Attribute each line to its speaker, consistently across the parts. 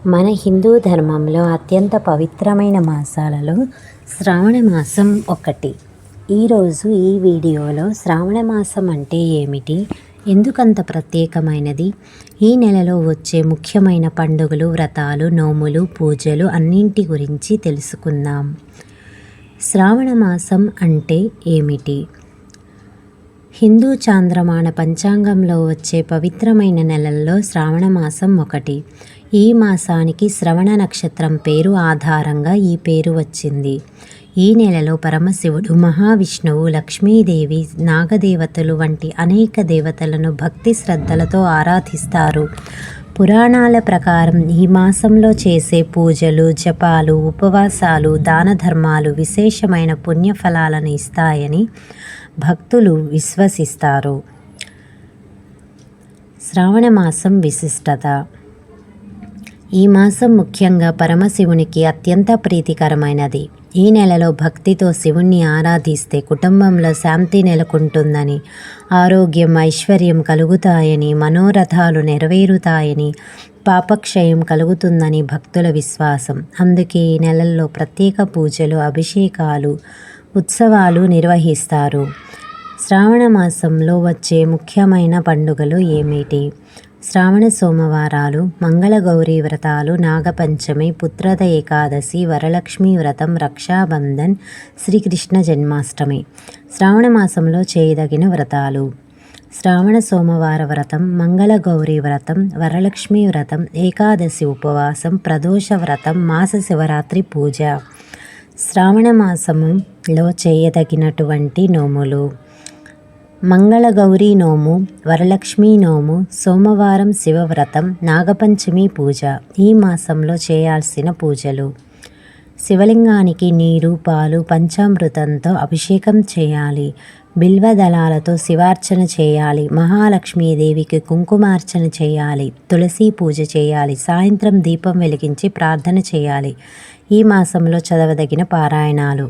Speaker 1: మన హిందూ ధర్మంలో అత్యంత పవిత్రమైన మాసాలలో శ్రావణ మాసం ఒకటి. ఈరోజు ఈ వీడియోలో శ్రావణ మాసం అంటే ఏమిటి, ఎందుకంత ప్రత్యేకమైనది, ఈ నెలలో వచ్చే ముఖ్యమైన పండుగలు, వ్రతాలు, నోములు, పూజలు అన్నింటి గురించి తెలుసుకుందాం. శ్రావణ మాసం అంటే ఏమిటి? హిందూ చాంద్రమాన పంచాంగంలో వచ్చే పవిత్రమైన నెలల్లో శ్రావణ మాసం ఒకటి. ఈ మాసానికి శ్రవణ నక్షత్రం పేరు ఆధారంగా ఈ పేరు వచ్చింది. ఈ నెలలో పరమశివుడు, మహావిష్ణువు, లక్ష్మీదేవి, నాగదేవతలు వంటి అనేక దేవతలను భక్తి శ్రద్ధలతో ఆరాధిస్తారు. పురాణాల ప్రకారం ఈ మాసంలో చేసే పూజలు, జపాలు, ఉపవాసాలు, దాన ధర్మాలు విశేషమైన పుణ్యఫలాలను ఇస్తాయని భక్తులు విశ్వసిస్తారు. శ్రావణ మాసం విశిష్టత. ఈ మాసం ముఖ్యంగా పరమశివునికి అత్యంత ప్రీతికరమైనది. ఈ నెలలో భక్తితో శివుణ్ణి ఆరాధిస్తే కుటుంబంలో శాంతి నెలకొంటుందని, ఆరోగ్యం, ఐశ్వర్యం కలుగుతాయని, మనోరథాలు నెరవేరుతాయని, పాపక్షయం కలుగుతుందని భక్తుల విశ్వాసం. అందుకే ఈ నెలల్లో ప్రత్యేక పూజలు, అభిషేకాలు, ఉత్సవాలు నిర్వహిస్తారు. శ్రావణ మాసంలో వచ్చే ముఖ్యమైన పండుగలు ఏమిటి? శ్రావణ సోమవారాలు, మంగళగౌరీ వ్రతాలు, నాగపంచమి, పుత్రద ఏకాదశి, వరలక్ష్మి వ్రతం, రక్షాబంధన్, శ్రీకృష్ణ జన్మాష్టమి. శ్రావణ మాసంలో చేయదగిన వ్రతాలు: శ్రావణ సోమవార వ్రతం, మంగళగౌరీ వ్రతం, వరలక్ష్మి వ్రతం, ఏకాదశి ఉపవాసం, ప్రదోష వ్రతం, మాస శివరాత్రి పూజ. శ్రావణ మాసంలో చేయదగినటువంటి నోములు: మంగళగౌరీ నోము, వరలక్ష్మి నోము, సోమవారం శివవ్రతం, నాగపంచమి పూజ. ఈ మాసంలో చేయాల్సిన పూజలు: శివలింగానికి నీరు, పాలు, పంచామృతంతో అభిషేకం చేయాలి. బిల్వదళాలతో శివార్చన చేయాలి. మహాలక్ష్మీదేవికి కుంకుమార్చన చేయాలి. తులసి పూజ చేయాలి. సాయంత్రం దీపం వెలిగించి ప్రార్థన చేయాలి. ఈ మాసంలో చదవదగిన పారాయణాలు: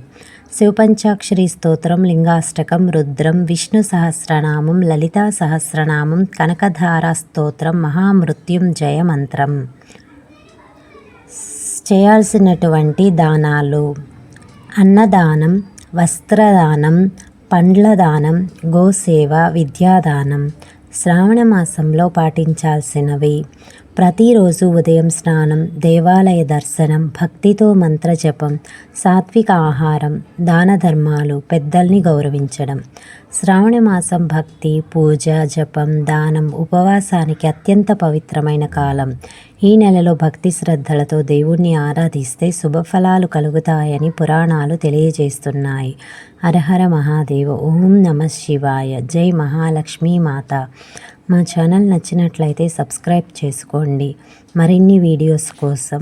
Speaker 1: శివపంచాక్షరి స్తోత్రం, లింగాష్టకం, రుద్రం, విష్ణు సహస్రనామం, లలితా సహస్రనామం, కనకధారా స్తోత్రం, మహామృత్యుంజయ మంత్రం. చేయాల్సినటువంటి దానాలు: అన్నదానం, వస్త్రదానం, పండ్ల దానం, గోసేవ, విద్యాదానం. శ్రావణ మాసంలో పాటించాల్సినవి: ప్రతిరోజు ఉదయం స్నానం, దేవాలయ దర్శనం, భక్తితో మంత్రజపం, సాత్విక ఆహారం, దాన ధర్మాలు, పెద్దల్ని గౌరవించడం. శ్రావణ మాసం భక్తి, పూజ, జపం, దానం, ఉపవాసానికి అత్యంత పవిత్రమైన కాలం. ఈ నెలలో భక్తి శ్రద్ధలతో దేవుణ్ణి ఆరాధిస్తే శుభఫలాలు కలుగుతాయని పురాణాలు తెలియజేస్తున్నాయి. హరహర మహాదేవ. ఓం నమః శివాయ. జై మహాలక్ష్మీ మాత. మా ఛానల్ నచ్చినట్లయితే సబ్స్క్రైబ్ చేసుకోండి. మరిన్ని వీడియోస్ కోసం